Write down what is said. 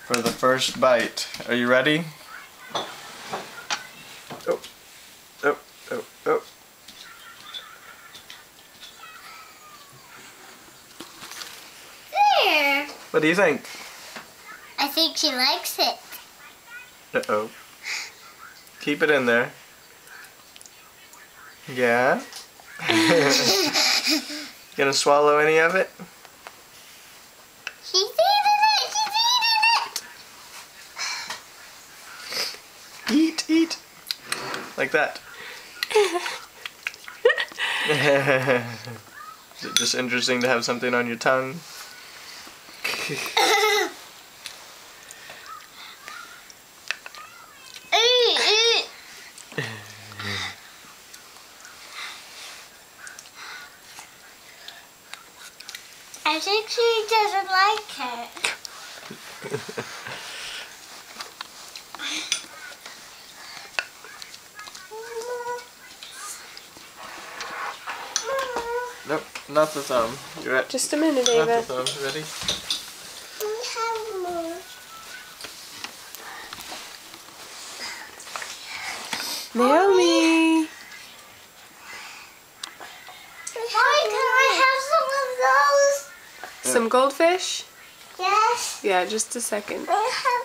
for the first bite. Are you ready? Oh, oh, oh, oh. There. What do you think? I think she likes it. Uh-oh. Keep it in there. Yeah? Gonna swallow any of it? She's eating it! She's eating it! Eat, eat. Like that. Is it just interesting to have something on your tongue? I think she doesn't like it. Nope, not the thumb. You're at Just a minute, not the Ava. thumb. Ready? Naomi! Mommy, can I have some of those? Some goldfish? Yes. Yeah, just a second. I have